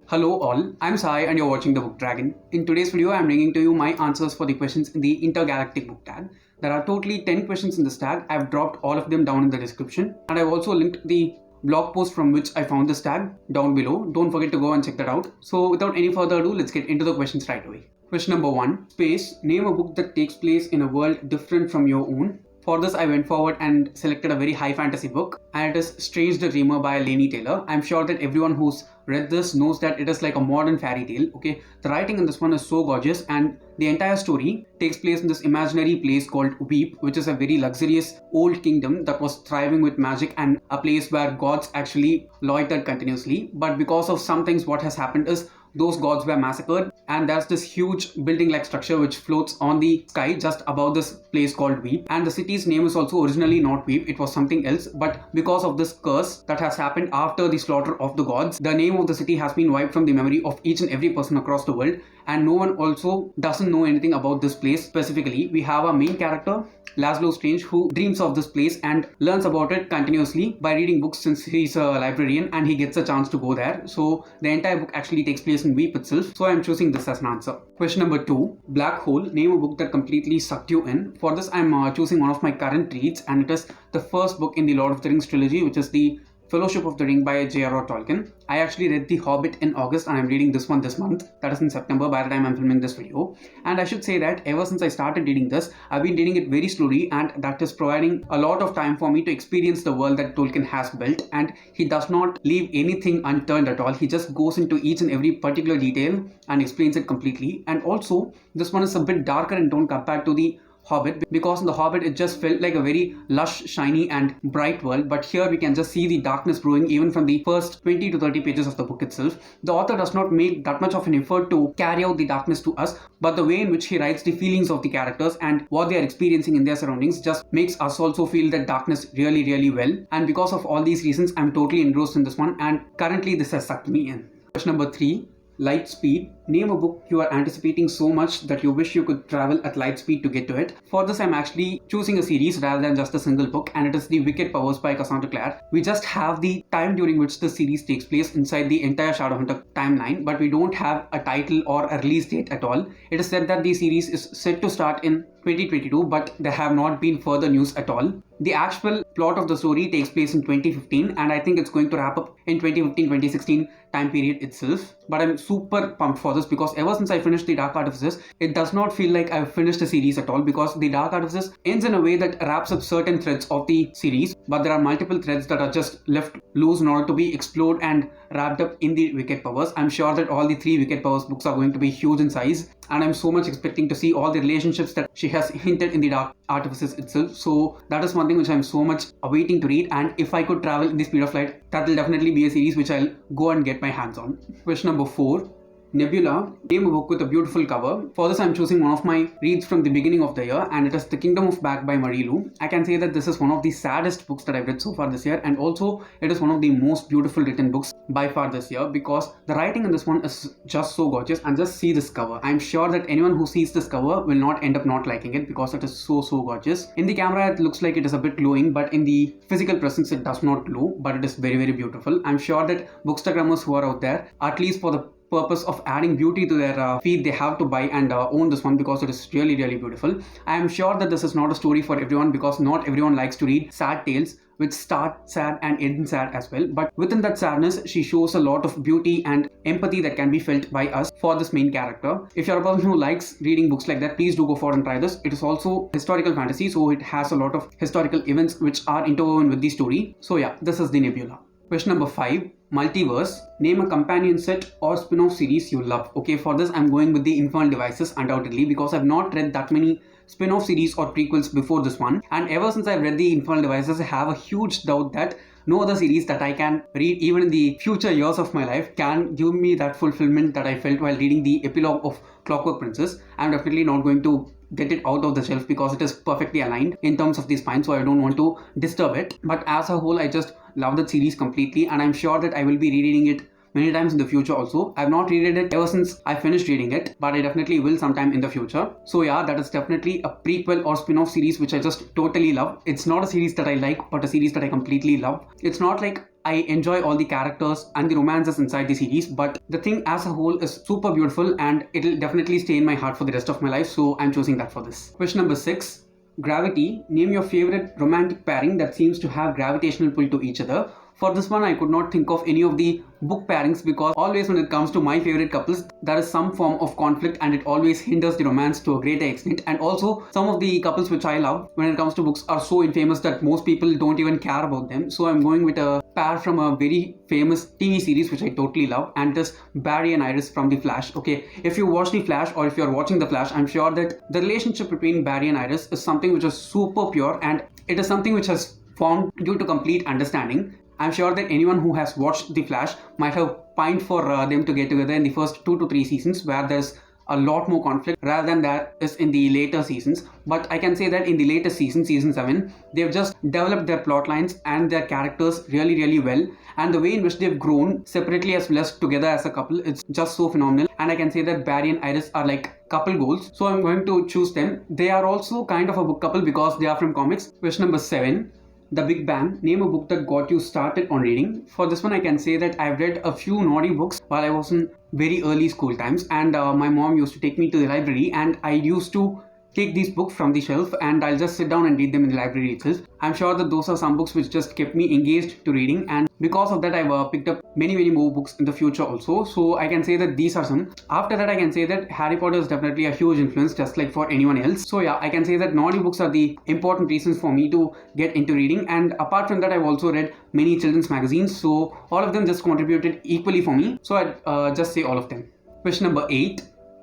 Hello all, I'm Sai and you're watching the Book Dragon. In today's video, I'm bringing to you my answers for the questions in the Intergalactic book tag. There are totally 10 questions in this tag. I've dropped all of them down in the description and I've also linked the blog post from which I found this tag down below. Don't forget to go and check that out. So without any further ado, let's get into the questions right away. Question number 1. Space. Name a book that takes place in a world different from your own. For this, I went forward and selected a very high fantasy book, and it is Strange the Dreamer by Laini Taylor. I'm sure that everyone who's read this knows that it is like a modern fairy tale. Okay, the writing in this one is so gorgeous, and the entire story takes place in this imaginary place called Weep, which is a very luxurious old kingdom that was thriving with magic and a place where gods actually loitered continuously. But because of some things, what has happened is those gods were massacred, and there's this huge building-like structure which floats on the sky just above this place called Weep. And the city's name is also originally not Weep, it was something else, but because of this curse that has happened after the slaughter of the gods, the name of the city has been wiped from the memory of each and every person across the world, and no one also doesn't know anything about this place specifically. We have a main character, Laszlo Strange, who dreams of this place and learns about it continuously by reading books since he's a librarian and he gets a chance to go there. So the entire book actually takes place in Weep itself. So I'm choosing this as an answer. Question number 2. Black Hole. Name a book that completely sucked you in. For this, I'm choosing one of my current reads, and it is the first book in the Lord of the Rings trilogy, which is the Fellowship of the Ring by J.R.R. Tolkien. I actually read The Hobbit in August and I'm reading this one this month. That is in September by the time I'm filming this video. And I should say that ever since I started reading this, I've been reading it very slowly, and that is providing a lot of time for me to experience the world that Tolkien has built. And he does not leave anything unturned at all. He just goes into each and every particular detail and explains it completely. And also, this one is a bit darker in tone compared to the Hobbit, because in the Hobbit it just felt like a very lush, shiny and bright world, but here we can just see the darkness brewing even from the first 20 to 30 pages of the book itself. The author does not make that much of an effort to carry out the darkness to us, but the way in which he writes the feelings of the characters and what they are experiencing in their surroundings just makes us also feel that darkness really well. And because of all these reasons, I'm totally engrossed in this one, and currently this has sucked me in. Question number 3. LIGHTSPEED. Name a book you are anticipating so much that you wish you could travel at light speed to get to it. For this, I'm actually choosing a series rather than just a single book, and it is The Wicked Powers by Cassandra Clare. We just have the time during which the series takes place inside the entire Shadowhunter timeline, but we don't have a title or a release date at all. It is said that the series is set to start in 2022, but there have not been further news at all. The actual plot of the story takes place in 2015, and I think it's going to wrap up in 2015-2016 time period itself. But I'm super pumped for this because ever since I finished The Dark Artifices, it does not feel like I've finished the series at all, because The Dark Artifices ends in a way that wraps up certain threads of the series, but there are multiple threads that are just left loose in order to be explored and wrapped up in The Wicked Powers. I'm sure that all the 3 Wicked Powers books are going to be huge in size, and I'm so much expecting to see all the relationships that she has hinted in The Dark Artifices itself. So that is one thing which I'm so much awaiting to read, and if I could travel in the speed of light, that will definitely be a series which I'll go and get my hands on. Question number 4. Nebula. Name a book with a beautiful cover. For this, I'm choosing one of my reads from the beginning of the year, and it is The Kingdom of Back by Marie Lu. I can say that this is one of the saddest books that I've read so far this year, and also it is one of the most beautiful written books by far this year, because the writing in this one is just so gorgeous. And just see this cover. I'm sure that anyone who sees this cover will not end up not liking it, because it is so gorgeous. In the camera it looks like it is a bit glowing, but in the physical presence it does not glow, but it is very beautiful. I'm sure that bookstagrammers who are out there, at least for the purpose of adding beauty to their feed, they have to buy and own this one, because it is really beautiful. I am sure that this is not a story for everyone, because not everyone likes to read sad tales which start sad and end sad as well, but within that sadness she shows a lot of beauty and empathy that can be felt by us for this main character. If you're a person who likes reading books like that, please do go forward and try this. It is also historical fantasy, so it has a lot of historical events which are interwoven with the story. So yeah, this is the Nebula. Question number 5. Multiverse. Name a companion set or spin-off series you love. Okay, for this I'm going with the Infernal Devices undoubtedly, because I've not read that many spin-off series or prequels before this one, and ever since I've read the Infernal Devices, I have a huge doubt that no other series that I can read even in the future years of my life can give me that fulfillment that I felt while reading the epilogue of Clockwork Princess. I'm definitely not going to get it out of the shelf because it is perfectly aligned in terms of the spine, so I don't want to disturb it. But as a whole, I just love that series completely, and I'm sure that I will be rereading it many times in the future also. I've not read it ever since I finished reading it, but I definitely will sometime in the future. So yeah, that is definitely a prequel or spin-off series which I just totally love. It's not a series that I like, but a series that I completely love. It's not like I enjoy all the characters and the romances inside the series, but the thing as a whole is super beautiful and it'll definitely stay in my heart for the rest of my life, so I'm choosing that for this. Question number 6. Gravity. Name your favorite romantic pairing that seems to have gravitational pull to each other. For this one, I could not think of any of the book pairings because always when it comes to my favorite couples, there is some form of conflict and it always hinders the romance to a greater extent. And also, some of the couples which I love when it comes to books are so infamous that most people don't even care about them. So I'm going with a pair from a very famous TV series which I totally love, and it is Barry and Iris from The Flash. Okay, if you watch The Flash or if you're watching The Flash, I'm sure that the relationship between Barry and Iris is something which is super pure and it is something which has formed due to complete understanding. I'm sure that anyone who has watched The Flash might have pined for them to get together in the first 2 to 3 seasons where there's a lot more conflict rather than there is in the later seasons. But I can say that in the latest season, season 7, they've just developed their plot lines and their characters really well, and the way in which they've grown separately as well as together as a couple, it's just so phenomenal. And I can say that Barry and Iris are like couple goals, so I'm going to choose them. They are also kind of a book couple because they are from comics. Question number 7. The Big Bang. Name a book that got you started on reading. For this one, I can say that I've read a few naughty books while I was in very early school times, and my mom used to take me to the library and I used to take these books from the shelf and I'll just sit down and read them in the library itself. I'm sure that those are some books which just kept me engaged to reading, and because of that I've picked up many more books in the future also. So I can say that these are some. After that, I can say that Harry Potter is definitely a huge influence just like for anyone else. So yeah, I can say that naughty books are the important reasons for me to get into reading, and apart from that I've also read many children's magazines, so all of them just contributed equally for me. So I'd just say all of them. Question number 8.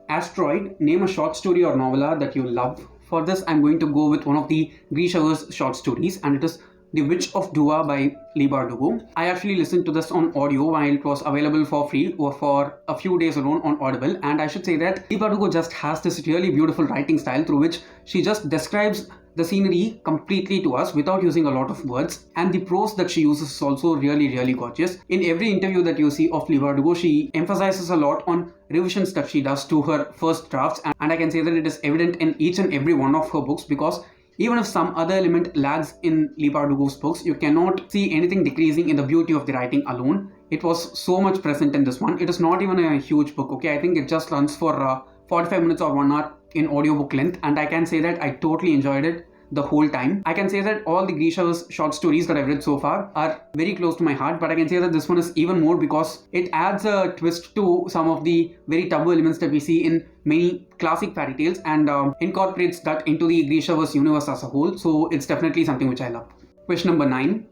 Asteroid. Name a short story or novella that you love. For this, I'm going to go with one of the Grishaver's short stories, and it is The Witch of Dua by Leigh Bardugo. I actually listened to this on audio while it was available for free or for a few days alone on Audible, and I should say that Leigh Bardugo just has this really beautiful writing style through which she just describes the scenery completely to us without using a lot of words, and the prose that she uses is also really gorgeous. In every interview that you see of Leigh Bardugo, she emphasizes a lot on revisions that she does to her first drafts, and I can say that it is evident in each and every one of her books, because even if some other element lags in Leigh Bardugo's books, you cannot see anything decreasing in the beauty of the writing alone. It was so much present in this one. It is not even a huge book, okay? I think it just runs for 45 minutes or 1 hour in audiobook length, and I can say that I totally enjoyed it the whole time. I can say that all the Grisha's short stories that I've read so far are very close to my heart, but I can say that this one is even more because it adds a twist to some of the very taboo elements that we see in many classic fairy tales and incorporates that into the Grishaverse universe as a whole. So it's definitely something which I love. Question number 9.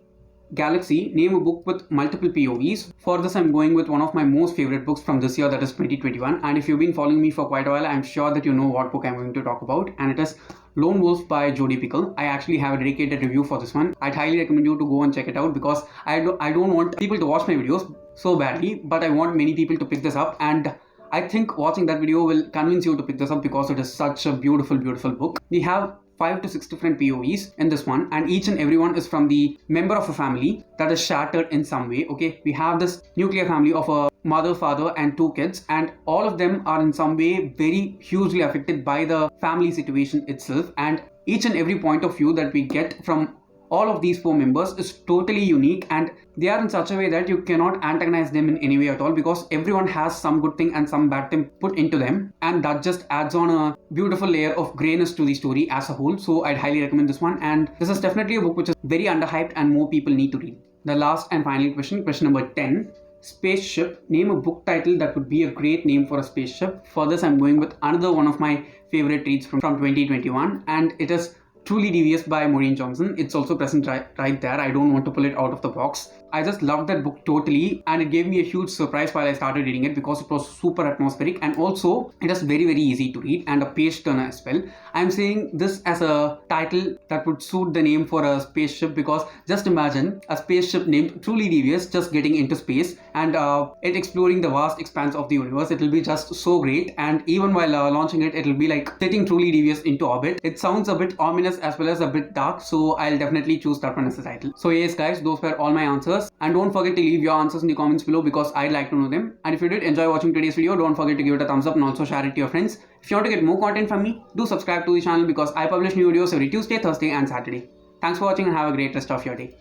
Galaxy. Name a book with multiple POVs. For this, I'm going with one of my most favorite books from this year, that is 2021. And if you've been following me for quite a while, I'm sure that you know what book I'm going to talk about. And it is Lone Wolf by Jodi Picoult. I actually have a dedicated review for this one. I'd highly recommend you to go and check it out because I don't want people to watch my videos so badly, but I want many people to pick this up. And I think watching that video will convince you to pick this up because it is such a beautiful book. We have 5 to 6 different POVs in this one, and each and every one is from the member of a family that is shattered in some way. Okay, we have this nuclear family of a mother, father and 2 kids, and all of them are in some way very hugely affected by the family situation itself, and each and every point of view that we get from all of these 4 members is totally unique, and they are in such a way that you cannot antagonize them in any way at all because everyone has some good thing and some bad thing put into them, and that just adds on a beautiful layer of grayness to the story as a whole. So I'd highly recommend this one, and this is definitely a book which is very underhyped and more people need to read. The last and final question number 10. Spaceship. Name a book title that would be a great name for a spaceship. For this, I'm going with another one of my favorite reads from 2021, and it is Truly Devious by Maureen Johnson. It's also present right there. I don't want to pull it out of the box. I just loved that book totally, and it gave me a huge surprise while I started reading it because it was super atmospheric, and also it is very easy to read and a page turner as well. I'm saying this as a title that would suit the name for a spaceship because just imagine a spaceship named Truly Devious just getting into space and it exploring the vast expanse of the universe. It will be just so great, and even while launching it, it will be like setting Truly Devious into orbit. It sounds a bit ominous as well as a bit dark, so I'll definitely choose that one as a title. So yes guys, those were all my answers. And don't forget to leave your answers in the comments below because I'd like to know them. And if you did enjoy watching today's video, don't forget to give it a thumbs up and also share it to your friends. If you want to get more content from me, do subscribe to the channel because I publish new videos every Tuesday, Thursday and Saturday. Thanks for watching and have a great rest of your day.